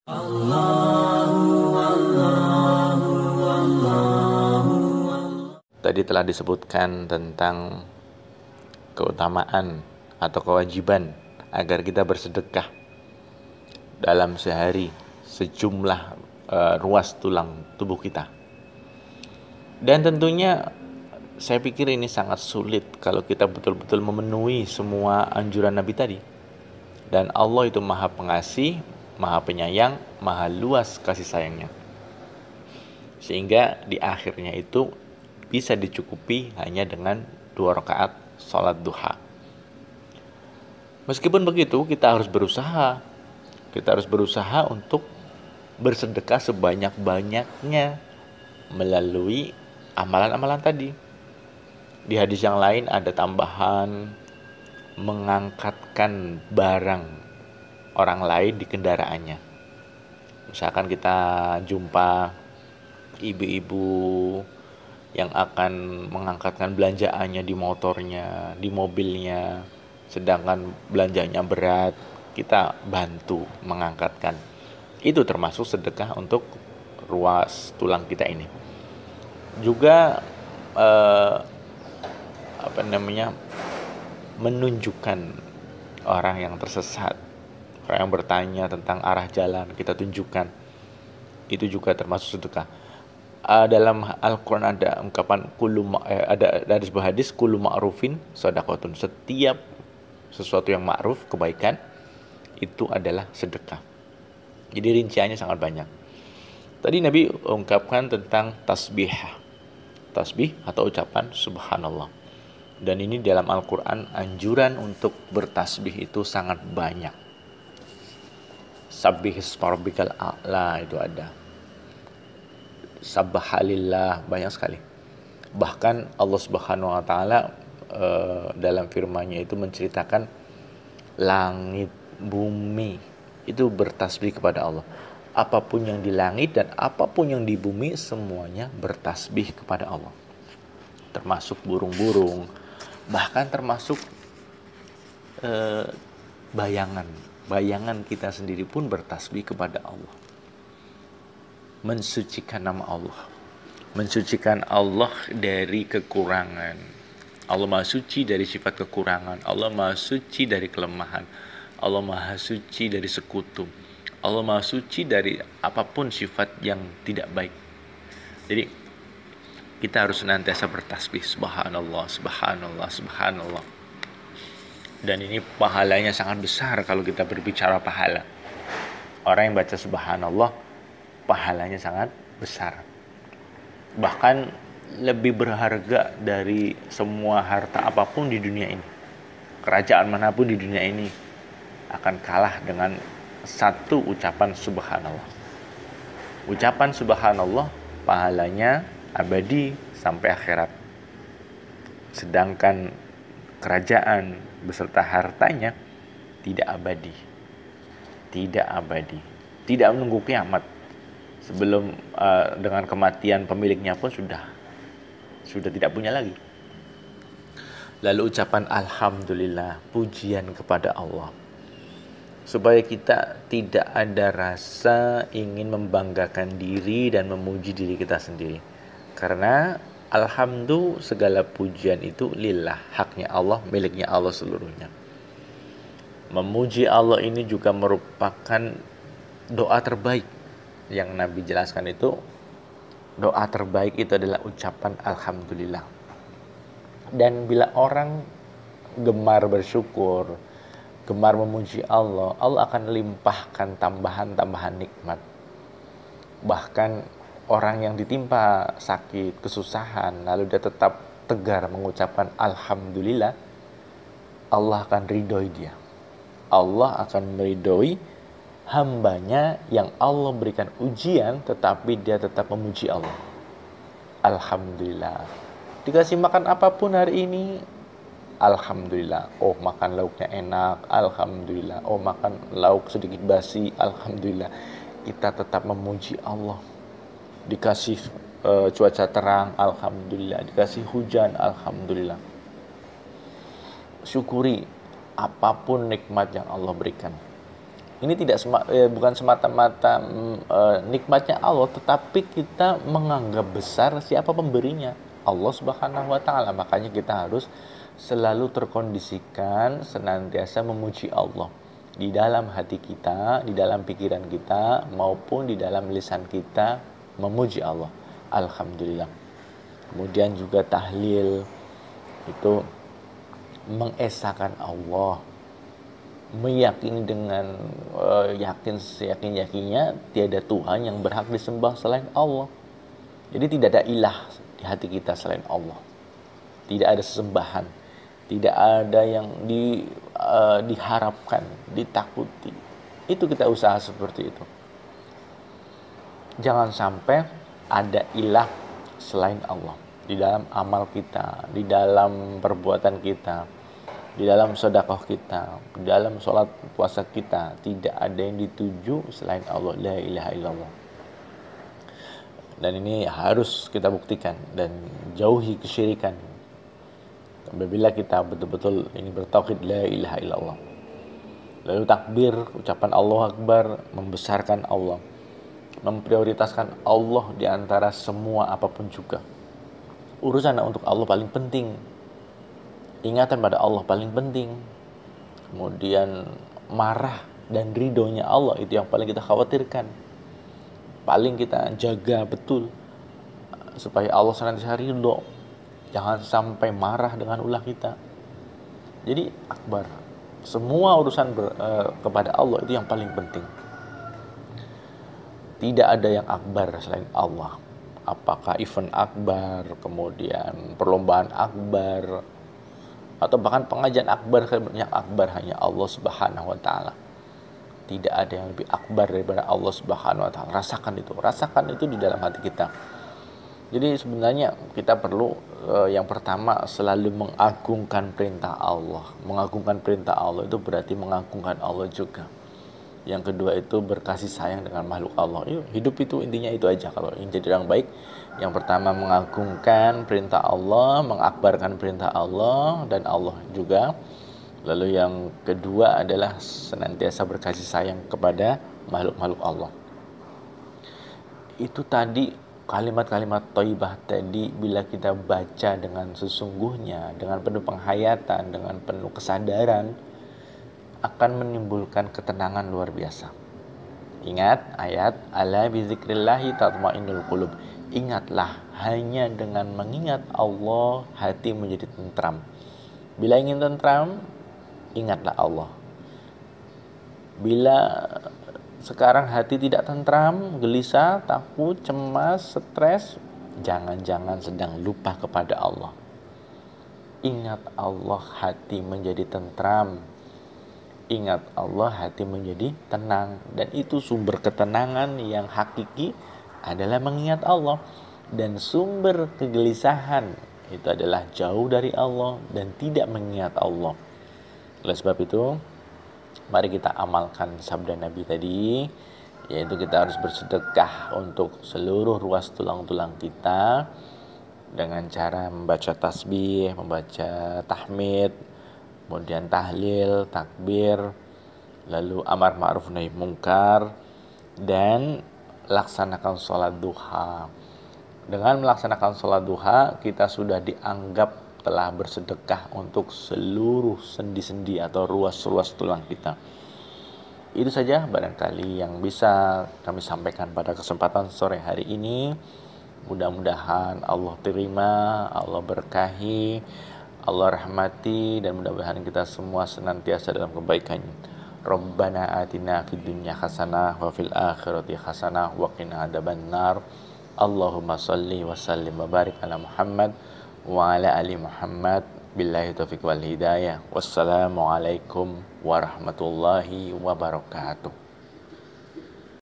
Tadi telah disebutkan tentang keutamaan atau kewajiban agar kita bersedekah dalam sehari sejumlah ruas tulang tubuh kita. Dan tentunya saya pikir ini sangat sulit kalau kita betul-betul memenuhi semua anjuran Nabi tadi. Dan Allah itu Maha Pengasih, Maha Penyayang, Maha luas kasih sayangnya. Sehingga di akhirnya itu bisa dicukupi hanya dengan 2 rakaat sholat duha. Meskipun begitu, kita harus berusaha. Kita harus berusaha untuk bersedekah sebanyak-banyaknya melalui amalan-amalan tadi. Di hadis yang lain ada tambahan mengangkatkan barang orang lain di kendaraannya. Misalkan kita jumpa ibu-ibu yang akan mengangkatkan belanjaannya di motornya, di mobilnya, sedangkan belanjanya berat, kita bantu mengangkatkan. Itu termasuk sedekah untuk ruas tulang kita ini. Juga menunjukkan orang yang tersesat, orang yang bertanya tentang arah jalan, kita tunjukkan. Itu juga termasuk sedekah. Dalam Al-Quran ada ungkapan ada dari sebuah hadis, kullu ma'rufin shadaqatun. Setiap sesuatu yang ma'ruf, kebaikan, itu adalah sedekah. Jadi rinciannya sangat banyak. Tadi Nabi ungkapkan tentang tasbih atau ucapan subhanallah. Dan ini dalam Al-Quran anjuran untuk bertasbih itu sangat banyak. Sabbih isma rabbikal a'la itu ada. Subhanallah, banyak sekali. Bahkan Allah Subhanahu wa taala dalam firman-Nya itu menceritakan langit, bumi itu bertasbih kepada Allah. Apapun yang di langit dan apapun yang di bumi semuanya bertasbih kepada Allah. Termasuk burung-burung, bahkan termasuk bayangan kita sendiri pun bertasbih kepada Allah. Mensucikan nama Allah, mensucikan Allah dari kekurangan. Allah Maha Suci dari sifat kekurangan, Allah Maha Suci dari kelemahan, Allah Maha Suci dari sekutu, Allah Maha Suci dari apapun sifat yang tidak baik. Jadi kita harus senantiasa bertasbih subhanallah, subhanallah, subhanallah. Dan ini pahalanya sangat besar kalau kita berbicara pahala. Orang yang baca subhanallah pahalanya sangat besar. Bahkan lebih berharga dari semua harta apapun di dunia ini. Kerajaan manapun di dunia ini akan kalah dengan satu ucapan subhanallah. Ucapan subhanallah pahalanya abadi sampai akhirat. Sedangkan kerajaan beserta hartanya tidak abadi. Tidak abadi. Tidak menunggu kiamat. Sebelum dengan kematian pemiliknya pun sudah tidak punya lagi. Lalu ucapan alhamdulillah, pujian kepada Allah. Supaya kita tidak ada rasa ingin membanggakan diri dan memuji diri kita sendiri. Karena alhamdulillah segala pujian itu lillah, haknya Allah, miliknya Allah seluruhnya. Memuji Allah ini juga merupakan doa terbaik. Yang Nabi jelaskan itu, doa terbaik itu adalah ucapan alhamdulillah. Dan bila orang gemar bersyukur, gemar memuji Allah, Allah akan limpahkan tambahan-tambahan nikmat. Bahkan orang yang ditimpa sakit, kesusahan, lalu dia tetap tegar mengucapkan alhamdulillah, Allah akan ridhoi dia. Allah akan meridhoi hambanya yang Allah berikan ujian tetapi dia tetap memuji Allah. Alhamdulillah. Dikasih makan apapun hari ini, alhamdulillah. Oh, makan lauknya enak, alhamdulillah. Oh, makan lauk sedikit basi, alhamdulillah. Kita tetap memuji Allah. Dikasih cuaca terang, alhamdulillah. Dikasih hujan, alhamdulillah. Syukuri apapun nikmat yang Allah berikan. Ini bukan semata-mata nikmatnya Allah, tetapi kita menganggap besar siapa pemberinya, Allah Subhanahu wa taala. Makanya kita harus selalu terkondisikan senantiasa memuji Allah di dalam hati kita, di dalam pikiran kita maupun di dalam lisan kita, memuji Allah. Alhamdulillah. Kemudian juga tahlil itu mengesahkan Allah, meyakini dengan seyakin-yakinnya tiada Tuhan yang berhak disembah selain Allah. Jadi tidak ada ilah di hati kita selain Allah. Tidak ada sesembahan, tidak ada yang diharapkan, ditakuti. Itu kita usaha seperti itu. Jangan sampai ada ilah selain Allah di dalam amal kita, di dalam perbuatan kita, di dalam sedekah kita, di dalam sholat puasa kita. Tidak ada yang dituju selain Allah. La ilaha illallah. Dan ini harus kita buktikan dan jauhi kesyirikan. Apabila kita betul-betul ini bertauhid la ilaha illallah. Lalu takbir, ucapan Allahu Akbar, membesarkan Allah, memprioritaskan Allah di antara semua apapun juga. Urusan untuk Allah paling penting. Ingatan pada Allah paling penting. Kemudian marah dan ridhonya Allah itu yang paling kita khawatirkan. Paling kita jaga betul supaya Allah senantiasa ridho. Jangan sampai marah dengan ulah kita. Jadi akbar. Semua urusan kepada Allah itu yang paling penting. Tidak ada yang akbar selain Allah. Apakah event akbar, kemudian perlombaan akbar, atau bahkan pengajian akbar, yang akbar hanya Allah Subhanahu wa taala. Tidak ada yang lebih akbar daripada Allah Subhanahu wa taala. Rasakan itu di dalam hati kita. Jadi sebenarnya kita perlu yang pertama selalu mengagungkan perintah Allah. Mengagungkan perintah Allah itu berarti mengagungkan Allah juga. Yang kedua itu berkasih sayang dengan makhluk Allah. Hidup itu intinya itu aja kalau ingin jadi orang baik. Yang pertama mengagungkan perintah Allah, mengakbarkan perintah Allah dan Allah juga. Lalu yang kedua adalah senantiasa berkasih sayang kepada makhluk-makhluk Allah. Itu tadi kalimat-kalimat thayyibah tadi bila kita baca dengan sesungguhnya, dengan penuh penghayatan, dengan penuh kesadaran, akan menimbulkan ketenangan luar biasa. Ingat ayat ala bizikrillahi tatmainnul qulub. Ingatlah, hanya dengan mengingat Allah hati menjadi tentram. Bila ingin tentram, ingatlah Allah. Bila sekarang hati tidak tentram, gelisah, takut, cemas, stres, jangan-jangan sedang lupa kepada Allah. Ingat Allah, hati menjadi tentram. Ingat Allah, hati menjadi tenang. Dan itu sumber ketenangan yang hakiki adalah mengingat Allah. Dan sumber kegelisahan itu adalah jauh dari Allah dan tidak mengingat Allah. Oleh sebab itu, mari kita amalkan sabda Nabi tadi, yaitu kita harus bersedekah untuk seluruh ruas tulang-tulang kita dengan cara membaca tasbih, membaca tahmid, kemudian tahlil, takbir, lalu amar ma'ruf nahi mungkar, dan laksanakan sholat duha. Dengan melaksanakan sholat duha, kita sudah dianggap telah bersedekah untuk seluruh sendi-sendi atau ruas-ruas tulang kita. Itu saja barangkali yang bisa kami sampaikan pada kesempatan sore hari ini. Mudah-mudahan Allah terima, Allah berkahi, Allah rahmati, dan mudah-mudahan kita semua senantiasa dalam kebaikan. Rabbana atina fid dunya hasanah wa fil akhirati hasanah wa qina adzabannar. Allahumma salli wa sallim wa barik ala Muhammad wa ala ali Muhammad. Billahi taufiq wal hidayah. Wassalamualaikum warahmatullahi wabarakatuh.